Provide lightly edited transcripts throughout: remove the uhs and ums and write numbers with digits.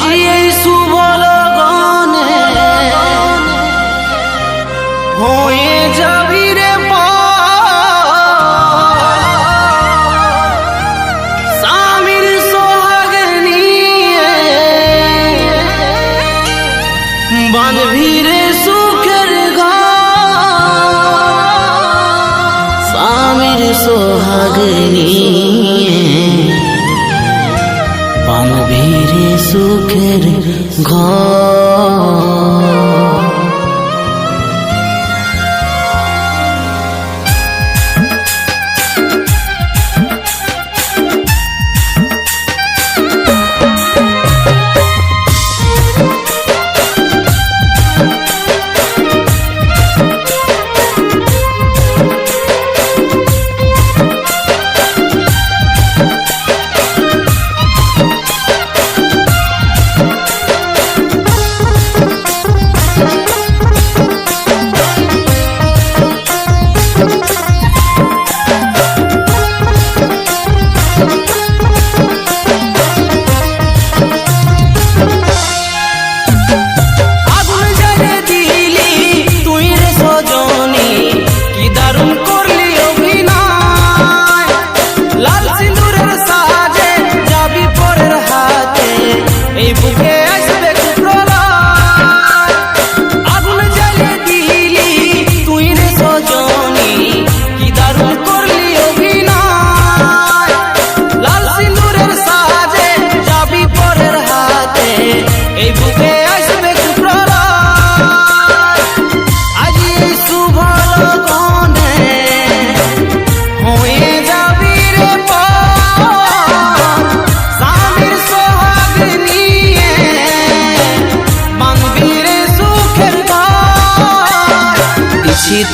আজি এই শুভ লগনে হয়ে যাবি রে স্বামীর সোহাগ নিয়ে বাঁধবি রে সুখের ঘর স্বামীর সোহাগ নিয়ে বাঁধবি রে সুখের ঘর।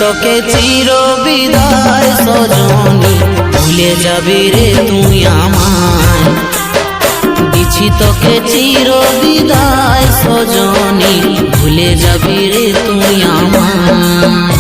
তোকে চির বিদায় সজনী ভুলে যাবি রে তুই আমায় দিছি তোকে চির বিদায় সজনী ভুলে যাবি রে তুই আমায়।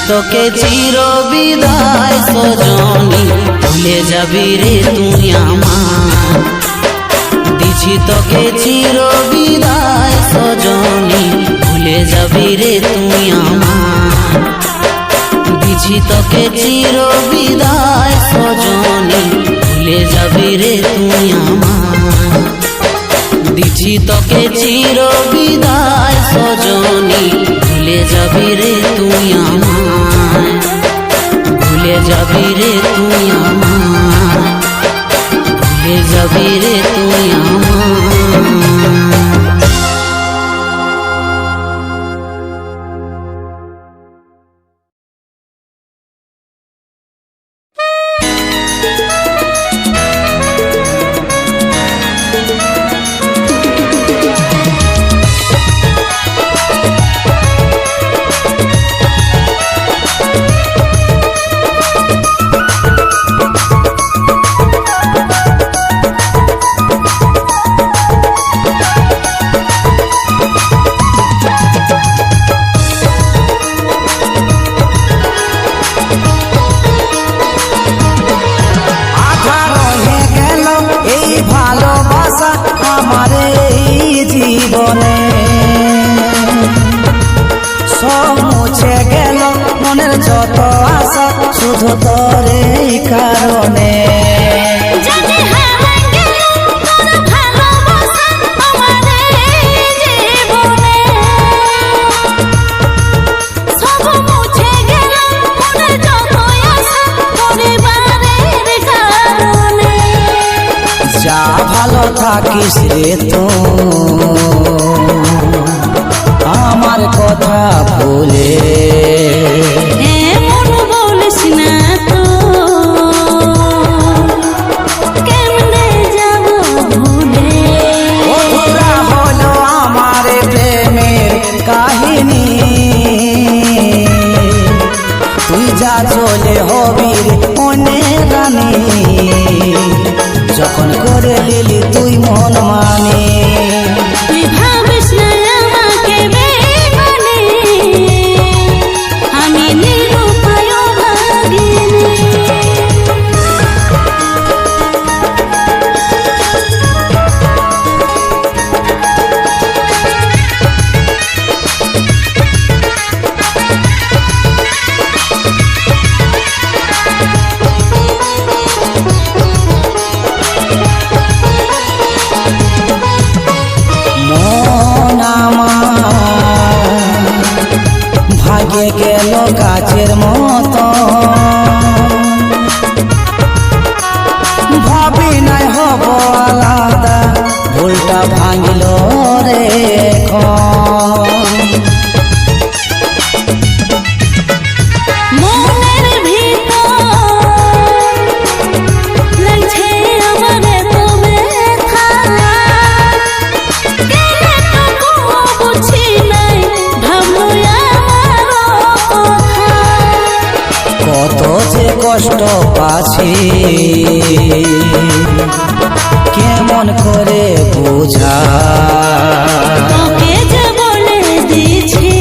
তোকে চির বিদায় সজনী ভুলে যাবি রে তুই আমায় দিছি তোকে চির বিদায় সজনী ভুলে যাবি রে তুই আমায় দিছি তোকে চির বিদায় সজনী ভুলে যাবি রে তুই আমায় দিছি তোকে চির বিদায় সজনী ভুলে যাবি রে তুই আমায় ভুলে যাবি রে তুই আমায় ভুলে যাবি রে তুই আমায়। শুধু তোর এই কারণে যা ভালো থাকিস রে তো আমার কথা ভুলে এমন বলিস না তো কেমনে যাব ভুলে ওরা হলো আমার প্রেমের কাহিনী তুই যা চলে হবি মনে রানী যখন করে দিলি তুই মন মানে তুই ভাবিস না আমাকে বেমানে আমি নিরুপায় ভাগিনী ভাগে গেল গাছের মতো ভাবি নাই হব আলাদা ভুলটা ভাঙিল রে মনের ভিতর লাগছে আমার তো ব্যথা কেন তো বুঝি নাই ভাবলো কত যে কষ্ট পাছি কেমন করে বোঝা তোকে যে বলে দিছি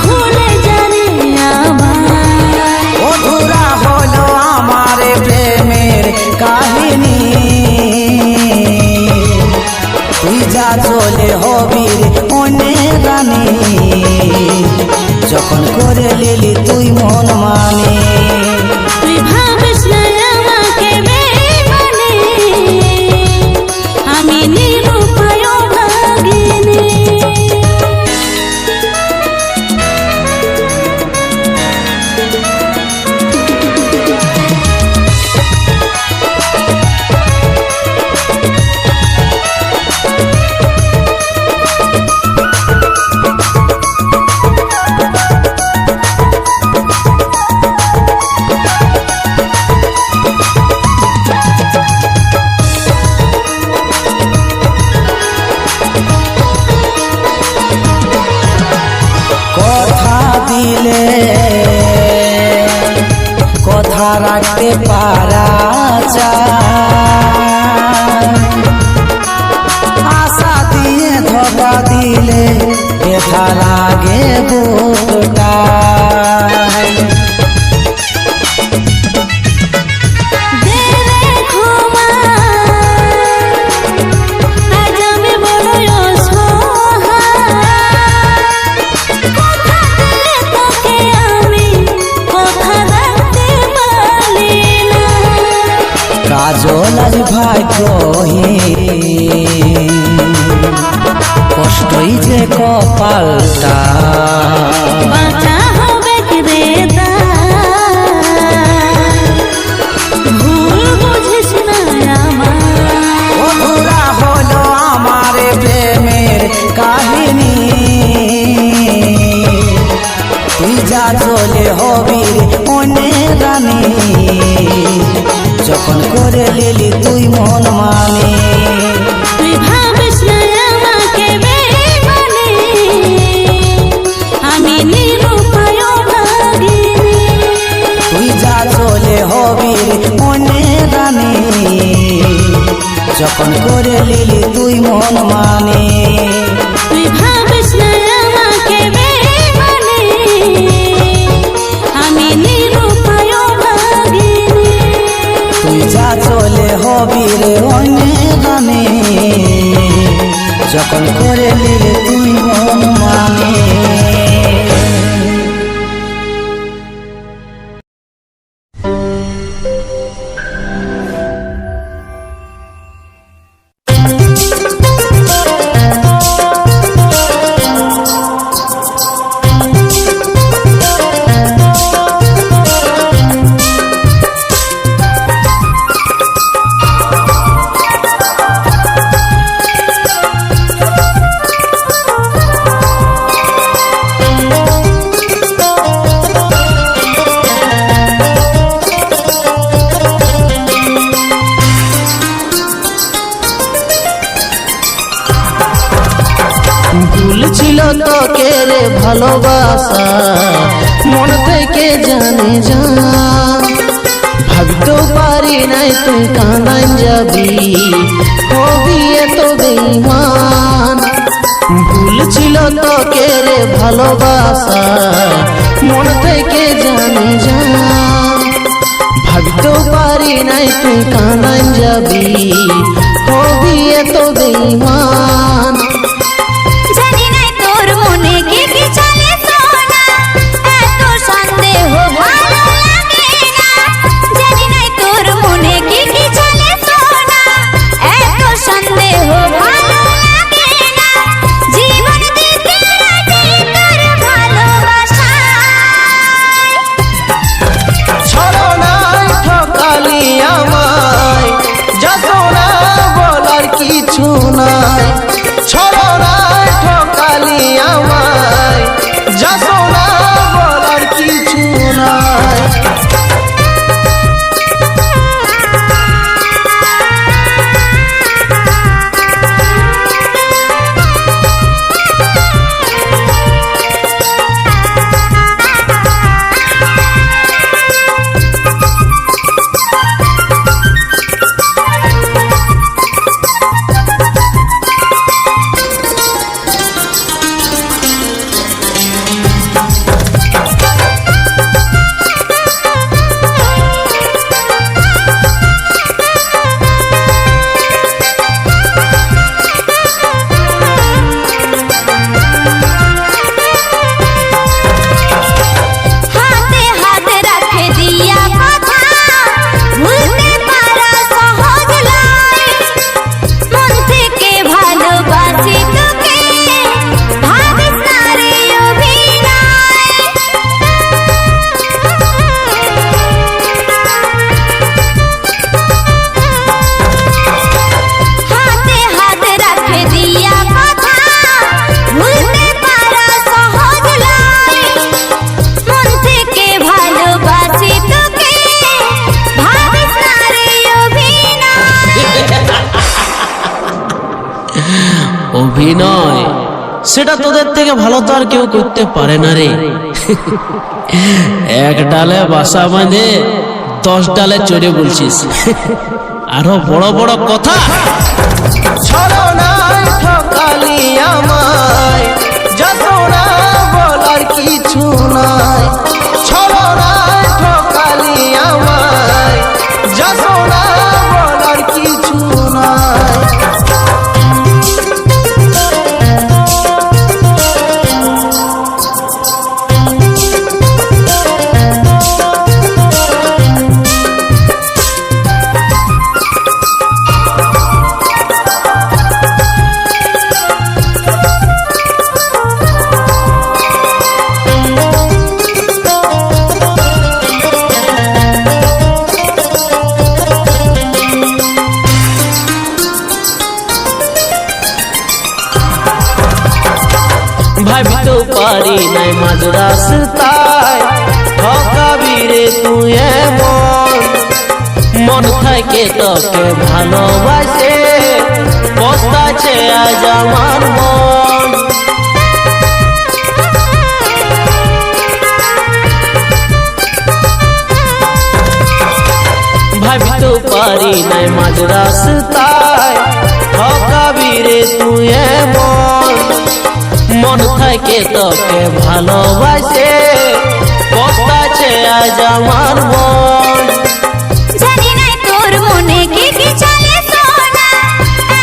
ভুলে জানি আমার অধুরা হলো আমার প্রেমের কাহিনী তুই যা চলে হবি মনে রানী যখন করে লিলি তুই মন মানে তুই ভাবিস না আমাকে বেমানে আমি নিরুপায় ভাগিনী দিলে কথা রাখতে পারা যায় আশা দিয়ে ধোকা দিলে ব্যথা লাগে বুকটা কাজল ভাগ্যহীন কষ্টই যে কপালটা বাঁচা হবে রে ভুল বুঝিস না আমার অধুরা হলো আমার প্রেমের কাহিনী তুই যা চলে হবি মনে রানী যখন করে লিলি তুই মন মানে তুই ভাবিস না আমাকে বেমানে আমি নিরুপায় ভাগিনী তুই যা চলে হবি মনে রানী যখন করে লিলি তুই মন মানে তুই ভাবিস না আমাকে বেমানে আমি নিরুপায় ভাগিনী তুই যা চলে হবি রে মনে রানী যখন করে লিলি তুই মন মানে ভুল ছিল তোকে রে ভালোবাসা, মন থেকে জানে জান। ভাবতেও পারি নাই তুই কানাই যাবি, হবি এত বেঈমান। ভুল ছিল তোকে রে ভালোবাসা, মন থেকে জানে জান। ভাবতেও পারি নাই তুই কানাই যাবি, হবি এত বেঈমান। জানি না তোর মনে কি কি চলে সোনা, এত সন্দেহ ভালো লাগে না। জানি না তোর মনে কি কি চলে সোনা, এত সন্দেহ ভালো লাগে না। জীবন দিতে রাজি তোর ভালোবাসায়। ছলনায় ঠকালি আমায়, যাসো না বলার কিছু নাই। ছলনায় ঠকালি আমায়, যাসো না বলার কিছু নাই। হাতে হাত রাখে দিয়া কথা, ভুলতে পারা সহজ নয়। মন থেকে ভালোবাসি তোকে, ভাবিস না রে অভিনয়। হাতে হাত রাখে দিয়া কথা, ভুলতে পারা সহজ নয়। মন থেকে ভালোবাসি তোকে, ভাবিস না রে অভিনয়। অভিনয় সেটা তোদের থেকে ভালো তো আর কেউ করতে পারে না রে। এক ডালে বাসা বাঁধে 10 ডালে চড়ে বলছিস, আরো বড় বড় কথা। ছলনায় ঠকালি আমায়, যাসো না বলার কিছু নাই। ছলনায় ঠকালি আমায়, যাসো না বলার কিছু নাই। ভাবিতেও পারি নাই মাঝ রাস্তায় ঠকাবি রে তুই এমন। মন থেকে তোকে ভালোবাসে পস্তাছে আজ আমার মন। ভাবিতেও পারি নাই মাঝ রাস্তায় ঠকাবি রে তুই এমন। মন থেকে তোকে ভালোবাসে পস্তাছে আজ আমার মন। জানি না তোর মনে কি কি চলে সোনা,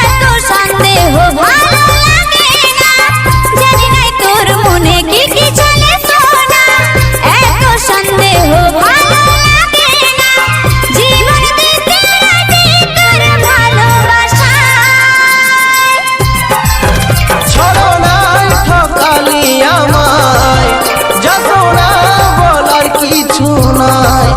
এত সন্দেহ ভালো লাগে না। জানি না তোর মনে কি কি চলে সোনা, এত সন্দেহ ভালো লাগে না। জীবন দিতে রাজি তোর ভালোবাসায়। ছলনায় ঠকালি আমায়, যাসো না বলার কিছু নাই।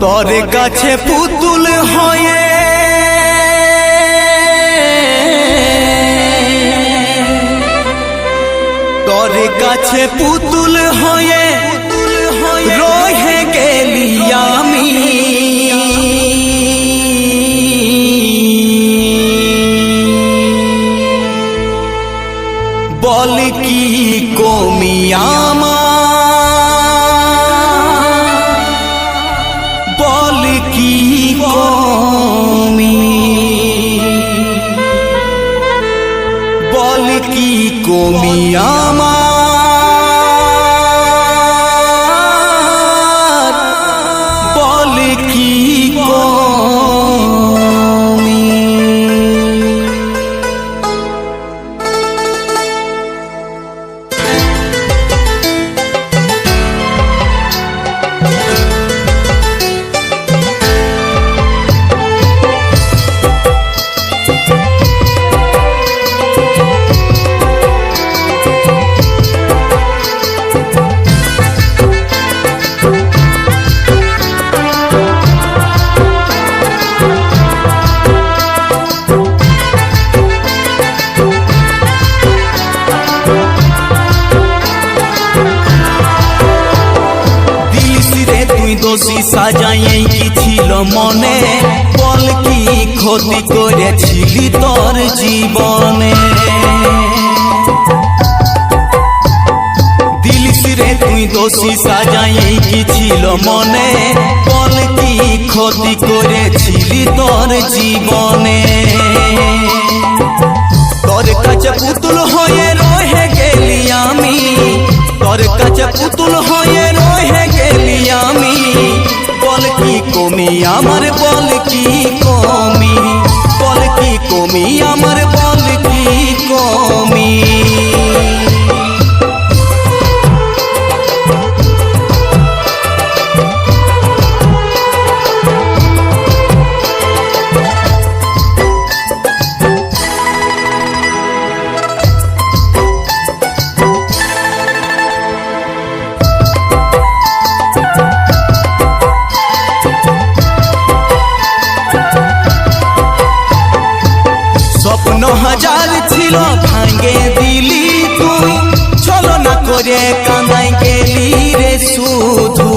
তোর কাছে পুতুল হয়ে তোর কাছে পুতুল হয়ে রহে গেলি আমি বল কি কমি আমার বল কি কমি বল কি কমি আমার বল কি কমি দোষী সাজাই কি ছিল মনে বল কি ক্ষতি করেছিলি তোর জীবনে দিলিস রে তুই দোষী সাজাই কি ছিল মনে বল কি ক্ষতি করেছিলি তোর জীবনে তোর কাছে পুতুল হয়ে রহে গেলি আমি তোর কাছে পুতুল হয়ে রহে গেলি আমি বল কি কমি আমার বল কি কমি বল কি কমি আমার বল কি কমি স্বপ্ন হাজার ছিল ভাঙে দিলি তুই ছলনা করে কাঁদাই গেলি রে শুধু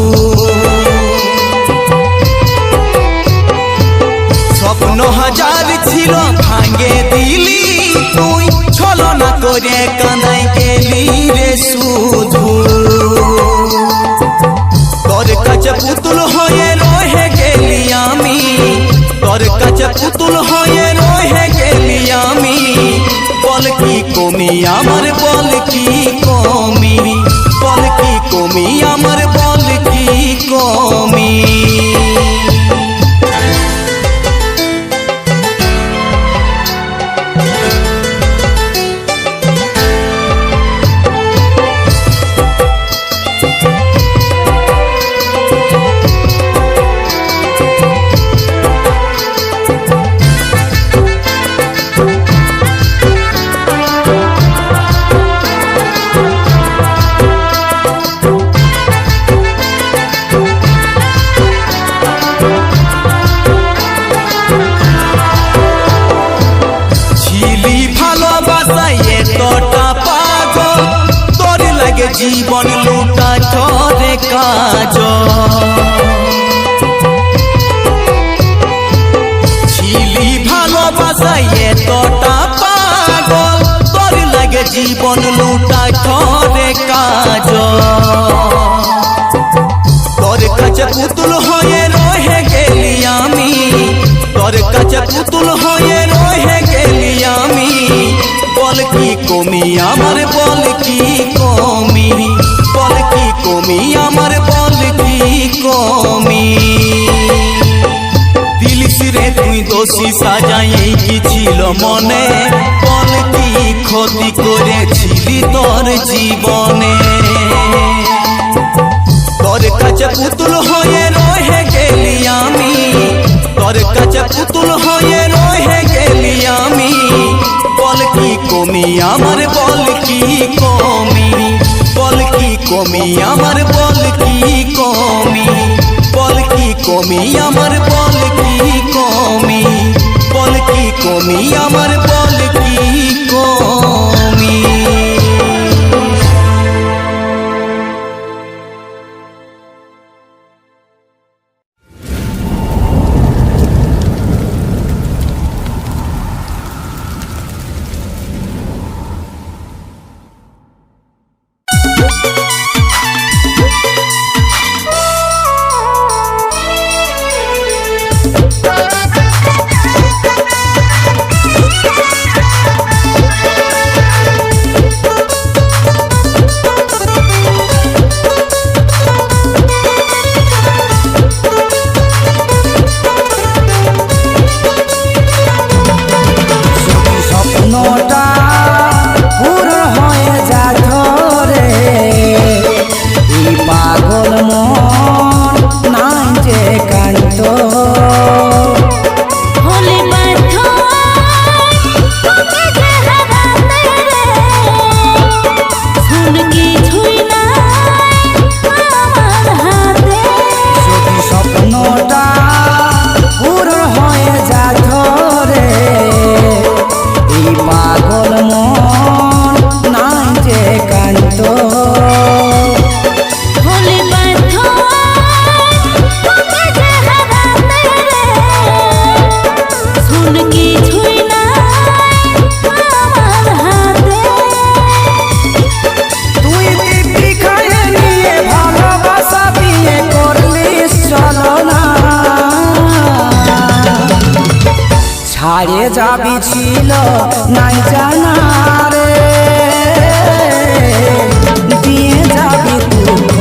স্বপ্ন হাজার ছিল ভাঙে দিলি তুই ছলনা করে কাঁদাই গেলি রে শুধু তোর কাছে পুতুল হয়ে রহে গেলি আমি তোর কাছে পুতুল হয়ে রহে গেলি আমি বল কি কমি আমার বল কি কমি বল কি কমি আমার বল কি কমি জীবন লুটা চরে কাজ ছিলি ভালোবাসায় এতটা পাগল তোর লাগে জীবন লুটা চরে কাজ তোর কাছে পুতুল হয়ে রহে গেলি আমি তোর কাছে পুতুল হয়ে রহে গেলি আমি বল কি কমি আমার বল কি কমি বল কি কমি আমার বল কি কমি দিলিস রে তুই দোষী সাজাই কি ছিল মনে বল কি ক্ষতি করেছিলি তোর জীবনে তোর কাছে পুতুল হয়ে রহে গেলি আমি তোর কাছে পুতুল হয়ে রহে গেলি আমি বল কি কমি আমার বল কি কমি বল কি কমি আমার বল কি কমি বল কি কমি আমার বল কি কমি, বল কি কমি আমার বল কি কমি। ছাড়ে যাবি ছিল নাই জানা রে, দিয়ে যাবি দুঃখ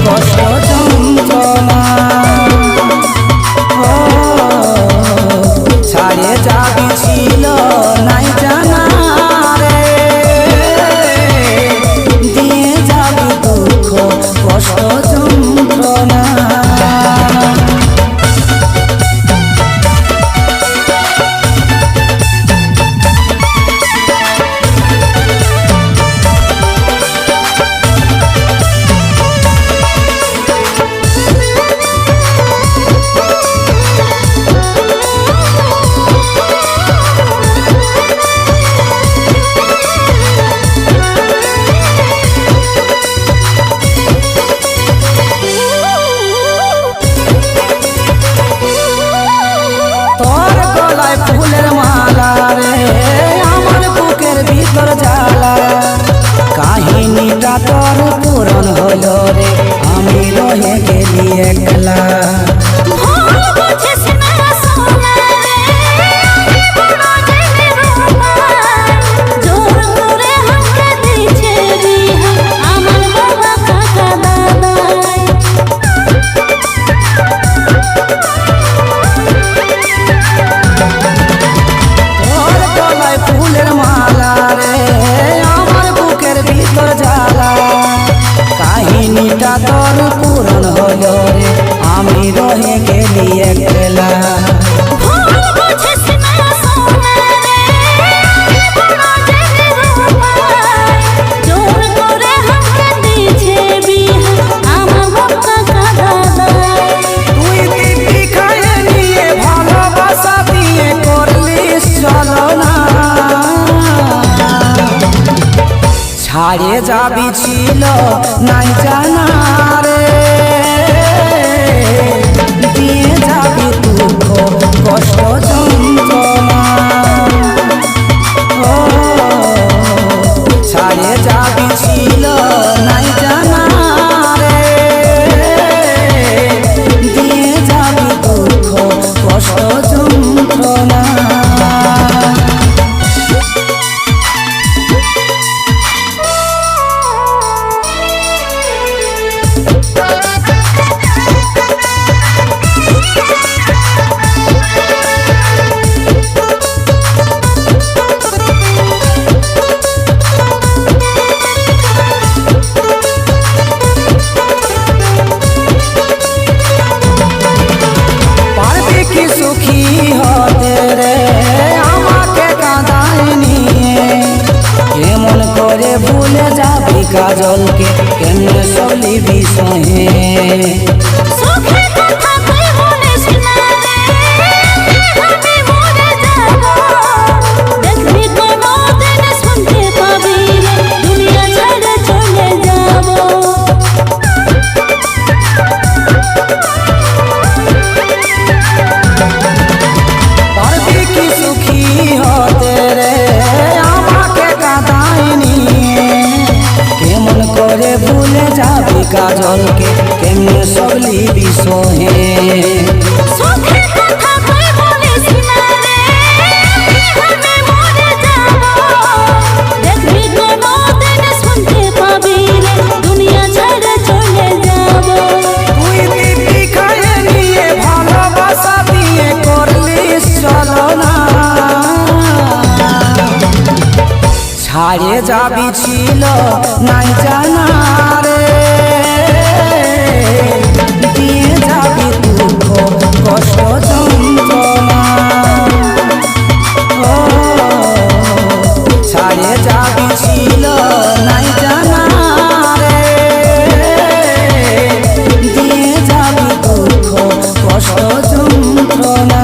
কষ্ট যন্ত্রণা। ও ছাড়ে যাবি ছিল নাই জানা রে, দিয়ে যাবি দুঃখ কষ্ট যন্ত্রণা। ফুলের মালা রে আমার বুকের ভিতর জ্বালা, কাহিনীটা তোর পূরণ হলো রে, আমি রয়ে গেলি একলা। ফুলের মালা রে আমার বুকের ভিতর জ্বালা, কাহিনীটা তোর পূরণ হলো রে, আমি রয়ে গেলি একলা। তুই দিব্যি খাইয়ে নিয়ে ভালোবাসা দিয়ে করলিস ছলনা, ছাড়ে যাবি ছিল নাই জানা রে, দিয়ে যাবি দুঃখ কষ্ট যন্ত্রণা। ও ছাড়ে যাবি ছিল নাই জানা রে, দিয়ে যাবি দুঃখ কষ্ট যন্ত্রণা। সুখী হতে রে আমাকে কাঁদায় নিয়ে, কেমন করে ভুলে যাবি কাজলকে, কেমনে চলিবি সহে। কাজলকে কেমনে সবলি বিষহে সুখের কথা তুই বলিস না রে, আমি মরে যাব। দেখবি কোনোদিন শুনতে পাবি রে, দুনিয়া ছেড়ে চলে যাব। তুই দিদি খায়ে নিয়ে ভালোবাসা দিয়ে করলিস চলনা ছাড়ে যাবি ছিল নাই জানা রে দিয়ে যাবি দুঃখ কষ্ট যন্ত্রণা ও ছাড়ে যাবি ছিল নাই জানা রে দিয়ে যাবি দুঃখ কষ্ট যন্ত্রণা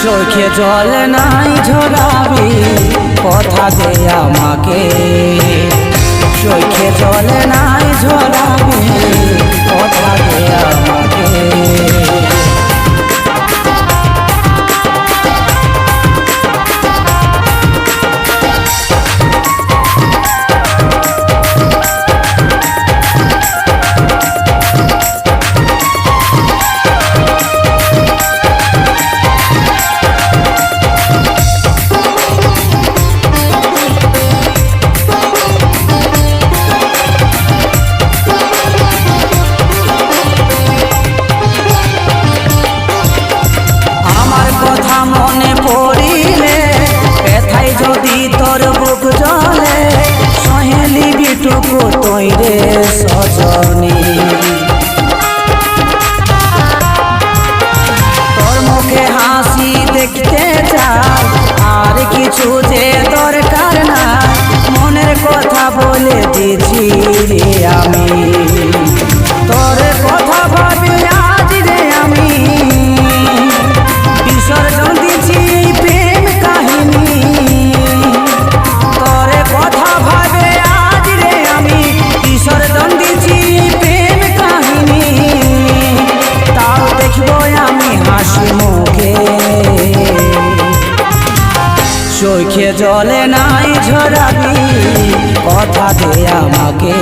চোখে জল নাই ঝরাবি কথা দে আমাকে চোখে জল নাই ঝরাবি কথা দে আমাকে রে সজনী তোর মুখে হাসি দেখতে চাই আর কিছু যে দরকার না মনের কথা বলে দিছি রে আমি তোর কথা ভাবি আজ রে আমি বিসর্জন দিছি প্রেম কাহিনী তোর কথা ভাবে আজ রে আমি বিসর্জন দিছি প্রেম কাহিনী তাও দেখবো আমি হাসি মুখে চোখে জলে নাই ঝরাবি কথা দে আমাকে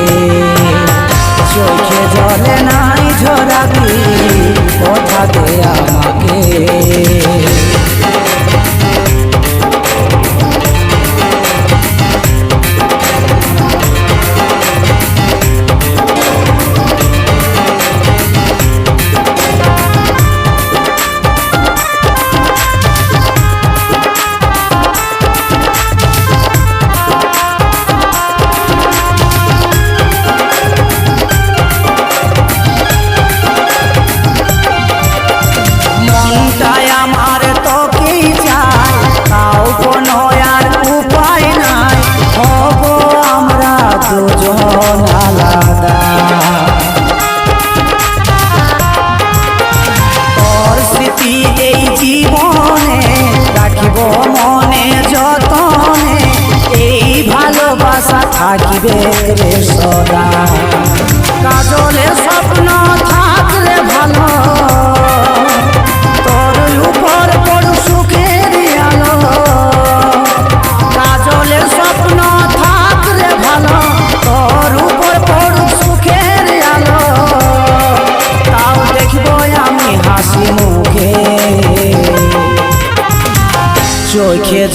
চোখে জলে নাই ঝরাবি কথা দে আমাকে মনটাই আমার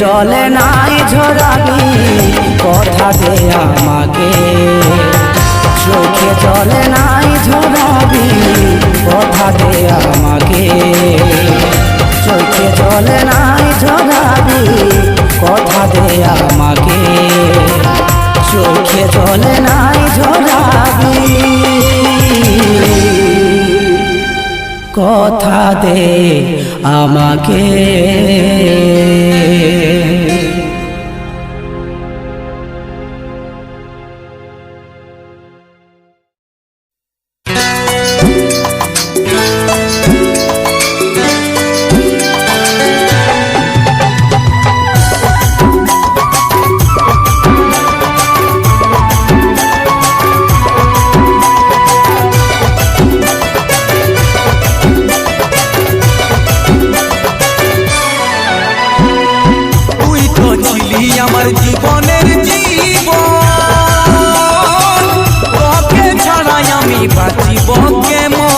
জলে নাই ঝরাবি কথা দে আমাকে, চোখে জলে নাই ঝরাবি কথা দে আমাকে, চোখে জলে নাই ঝরাবি কথা দে আমাকে, চোখে জলে নাই ঝরাবি কথা দে আমাকে। আমার জীবনের জীবন, তোকে ছাড়াই আমি বাঁচিব কেমন,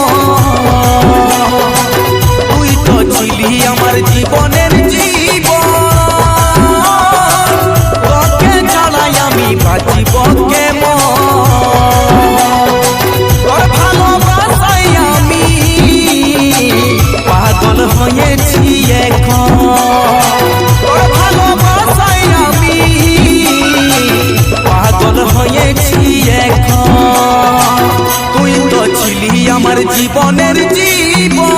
তুই তো ছিলি আমার জীবনের জীবন, তোকে ছাড়াই আমি বাঁচিব কেমন, তোর ভালোবাসায় আমি পাগল হয়েছি এখন, তোর ভালোবাসায় আমি পাগল হয়েছি এখন, তুই তো ছিলি আমার জীবনের জীবন,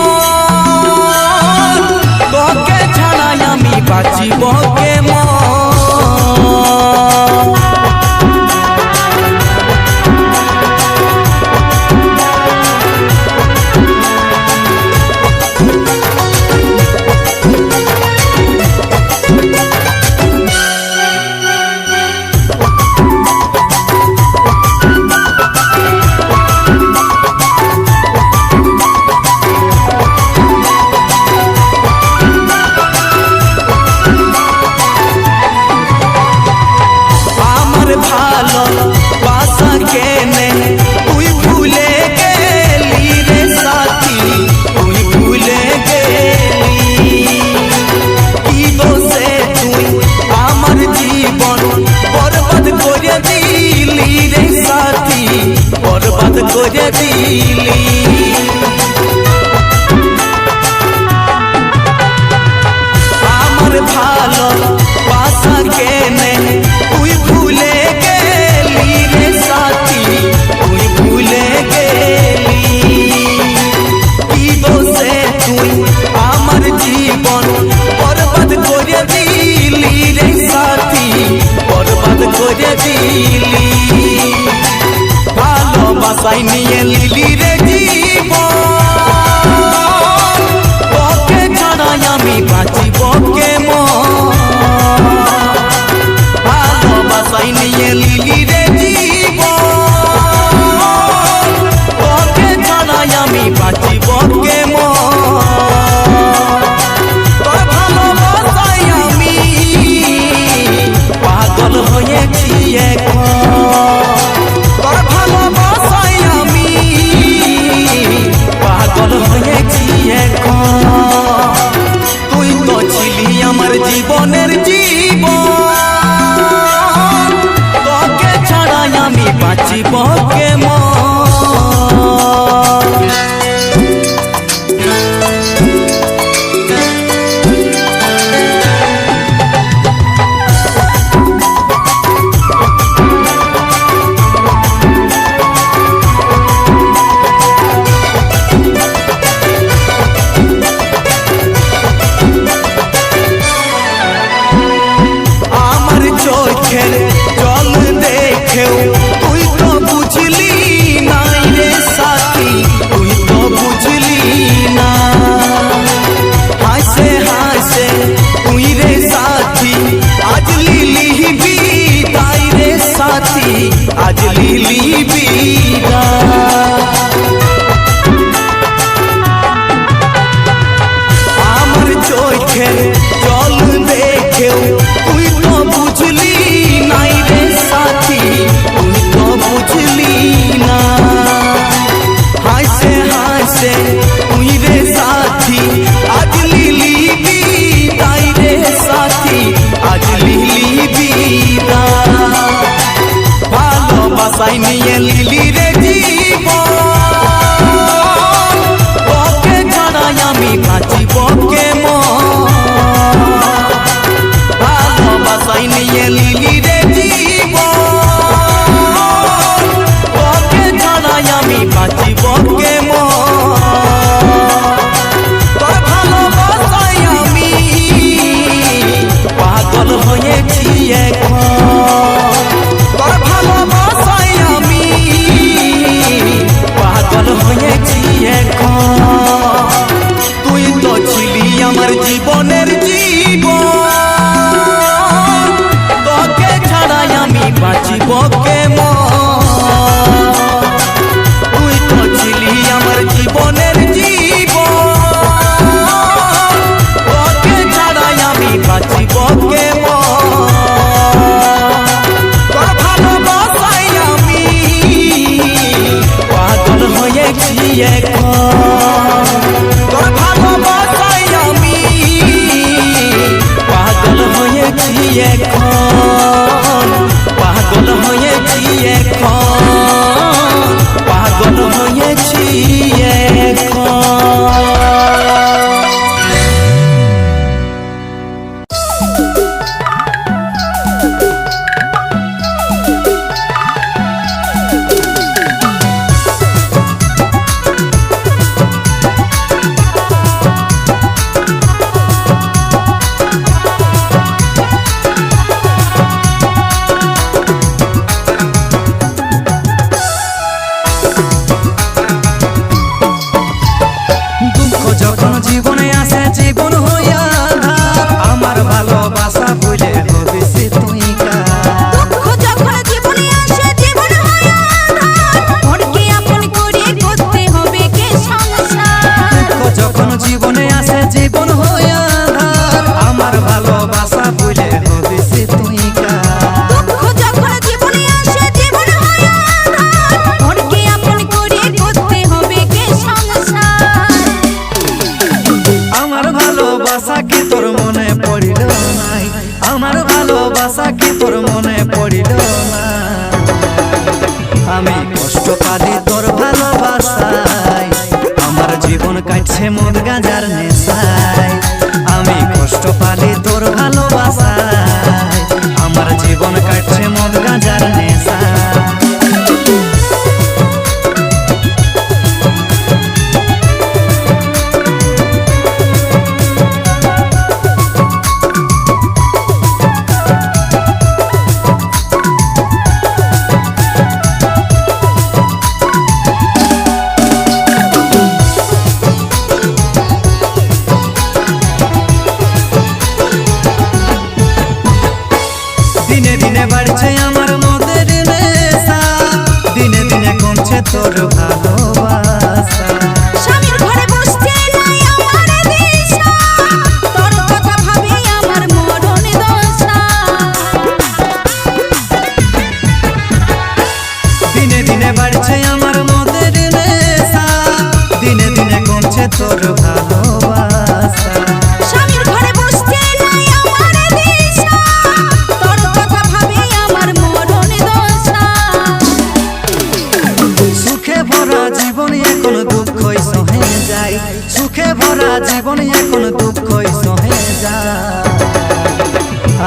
তোকে ছাড়াই আমি বাঁচিব কেমন। ভালো বাসা কেনে তুই ভুলে গেলি রে সাথী, তুই ভুলে গেলি, কি দোষে তুই আমার জীবন বরবাদ করে দিলি রে সাথী, বরবাদ করে দিলি। আমার ভালো বাসা কেনে তুই ভুলে গেলি রে সাথী, তুই ভুলে গেলি, কি দোষে তুই আমার জীবন বরবাদ করে দিলি রে সাথী, বরবাদ করে দিলি, ভালোবাসায় নিয়ে লিলি রে জীবন, তোকে ছাড়াই আমি বাঁচিব কেমন, ভালোবাসায় নিয়ে লিলি রে জীবন, তোকে ছাড়াই আমি বাঁচিব কেমন, তোর ভালোবাসায় আমি পাগল হয়েছি এখন, তোর ভালোবাসায় আমি পাগল হয়েছি এখন, তুই তো ছিলি আমার জীবনের জীবন, তোকে ছাড়াই আমি বাঁচিব কেমন। এখন তোর ভালোবাসায় আমি পাগল হয়েছি এখন পাগল হয়েছি এখন পাগল হয়েছি এখন। যখন জীবনে আসে জীবন হইয়া ধার, আমার ভালোবাসা ভুলে হবি সে তুই কার। দুঃখ যখন জীবনে আসে জীবন হয়ে আঁধার, মনকে আপন করে করতে হবে কে সংসার। দুঃখ যখন জীবনে আসে জীবন হইয়া ধার, আমার ভালোবাসা ভুলে হবি সে তুই কার। দুঃখ যখন জীবনে আসে জীবন হয়ে আঁধার, মনকে আপন করে করতে হবে কে সংসার। আমার ভালোবাসা কি তোর মনে পড়িল নাই, আমার ভালোবাসা কি তোর মনে পড়িল না। আমি কষ্ট পালি তোর ভালোবাসায়, আমার জীবন কাটছে মদ গাঁজার নেশায়। আমি কষ্ট পালি তোর ভালোবাসায়, আমার জীবন কাটছে মদ গাঁজার নেশায়। দিনে দিনে বাড়ছে আমার মদের নেশা, দিনে দিনে কমছে তোর ভালোবাসা। স্বামীর ঘরে বসতে নাই আমার দিশা, তোর কথা ভাবি আমার মরণ দশা। দিনে দিনে বাড়ছে আমার মদের নেশা, দিনে দিনে কমছে তোর ভালোবাসা। স্বামীর ঘরে বসতে নাই আমার দিশা, তোর কথা ভাবি আমার মরণ দশা। সুখে ভরা জীবন এখন দুঃখই সহে যায়, সুখে ভরা জীবন এখন দুঃখই সহে যায়।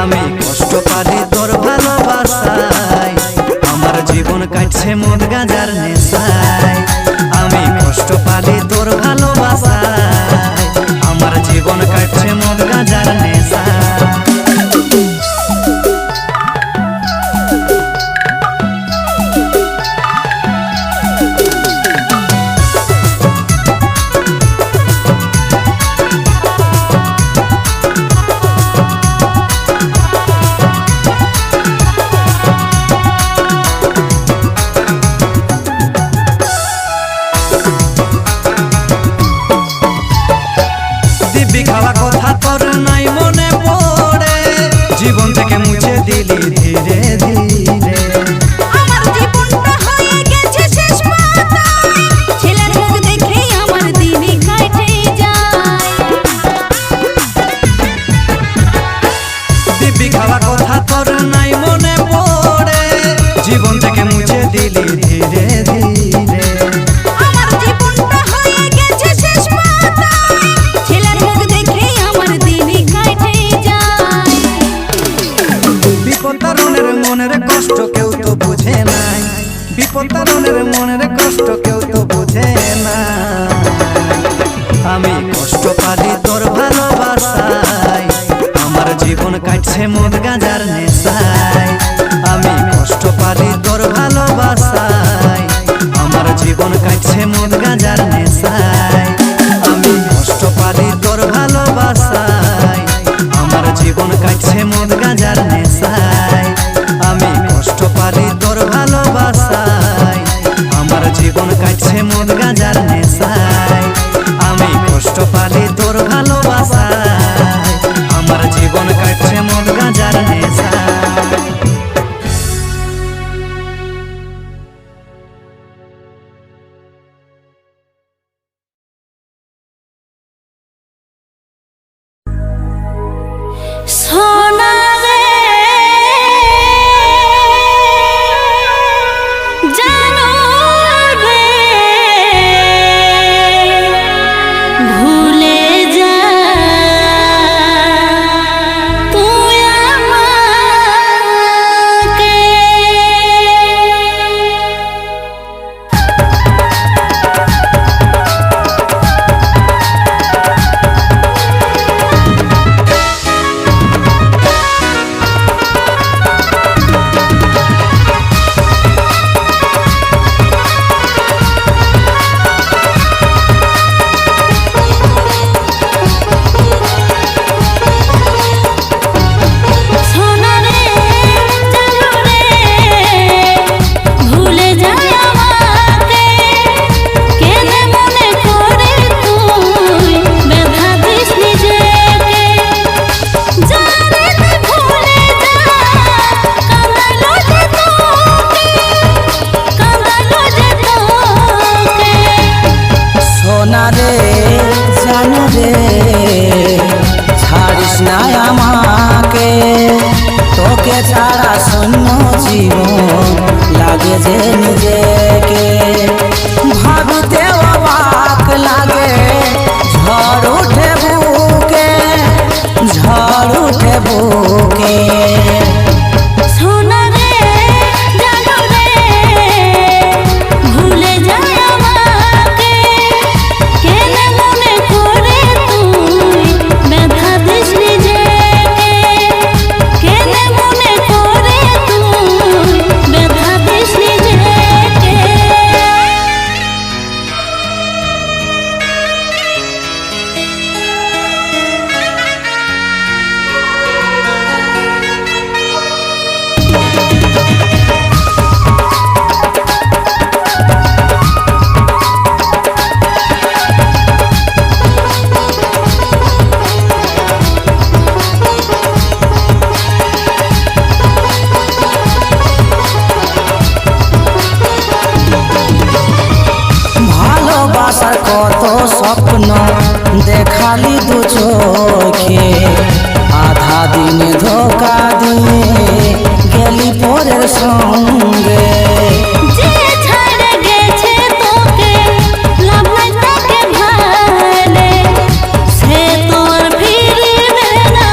আমি কষ্ট পালি তোর ভালোবাসায়, আমার জীবন কাটছে মদ গাঁজার নেশায়। আমি কষ্ট পালি তোর ভালোবাসায়, আমার জীবন কাটছে মদ গাঁজার নেশায়। দিব্যি খাওয়া কথা তোর নাই মনে পড়ে, জীবন থেকে মুছে দিলি ধীরে ধীরে। আমার জীবনটা হয়ে গেছে শেষ পাতায়, ছেলের মুখ দেখে আমার দিন কাটে যায়। দিব্যি খাওয়া কথা তোর নাই মনে পড়ে, জীবন থেকে মুছে দিলি ধীরে ধীরে। আমার জীবনটা হয়ে গেছে শেষ পাতায়, ছেলের মুখ দেখে আমার দিন কাটে যায়। বিপদ তারণের মনের কষ্ট কেউ তো বুঝে নাই, বিপদ তারণের মনের কষ্ট কেউ তো বুঝে না। আমি কষ্ট পালি তোর ভালোবাসায়, আমার জীবন কাটছে মদ গাঁজার নেশায়। আমি কষ্ট পালি তোর ভালোবাসায়, আমার জীবন কাটছে মদ গাঁজার নেশায়। আমি কষ্ট পালি তোর ভালোবাসায়, আমার জীবন কাটছে মদ গাঁজার নেশায়। আমি কষ্ট পালি তোর ভালোবাসায়, আমার জীবন কাটছে মদ গাঁজার নেশায়। আমি কষ্ট পালি তোর ভালোবাসায়, আমার জীবন কাটছে মদ গাঁজার নেশায়। সোনা রে জান রে ছাড়িস না আমাকে, তোকে ছাড়া শূন্য জীবন লাগে যে নিজেকে। ভাবিতে অবাক লাগে ঝড় উঠে বুকে, ঝড় উঠে বুকে। সোনা রে জানো রে ভুলে যায় আমাকে, কেন মনে করে তুই ব্যথা দিস নিজেকে, কেন মনে করে তুই ব্যথা দিস নিজেকে। ভালোবাসার কত স্বপ্ন দেখালি দু চোখে, আধা দিনে ধোকা দিয়ে গেলি পরের সঙ্গে। যে ছাড়ে গেছে তোকে লাভ নাই তাকে ভালে, সে তো আর ফিরবে না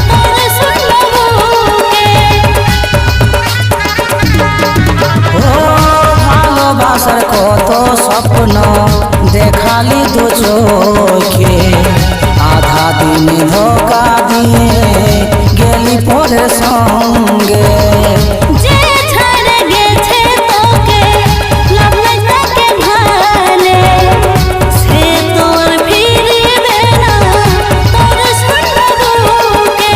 তোর শূন্য বুকে। ও ভালোবাসার কত স্বপ্ন দেখালি দু চোখে, আধা দিনে ধোকা দিয়ে গেলি পরের সঙ্গে। যে ছাড়ে গেছে তোকে লাভ নাই তাকে ভালে, সে তো আর ফিরবে না তোর শূন্য বুকে।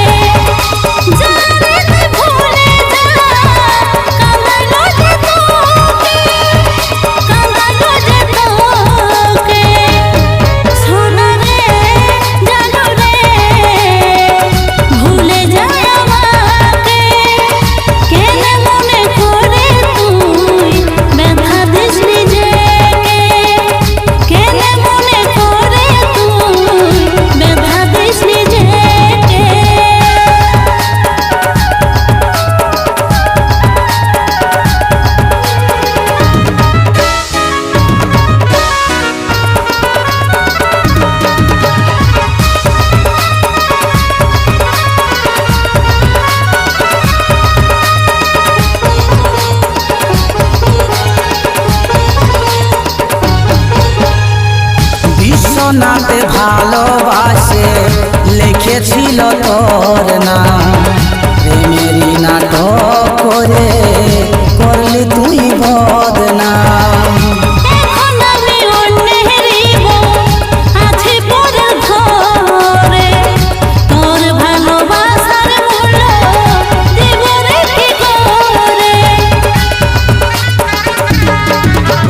জানে তুই ভুলে যা কাঁদালো যে তোকে, কাঁদালো যে তোকে। সোনা রে জানো রে ভুলে যায় আমাকে, কেন মনে করে তুই ব্যথা দিস নিজেকে, কেন মনে করে তুই ব্যথা দিস নিজেকে। বিশ্বনাথে ভালোবাসে লিখেছিল তোর নাম, প্রেমেরই নাটক করে করলি তুই বদনাম। এখন আমি অন্যেরই বউ, আছি পরের ঘরে, তোর ভালোবাসার মূল্য দিব রে কি করে।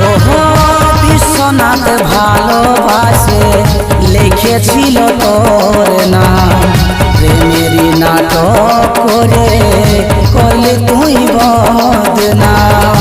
ওহো বিশ্বনাথ ভালোবাসে লিখেছিল তোর নাম, প্রেমেরই নাটক করে করলি তুই বদনাম।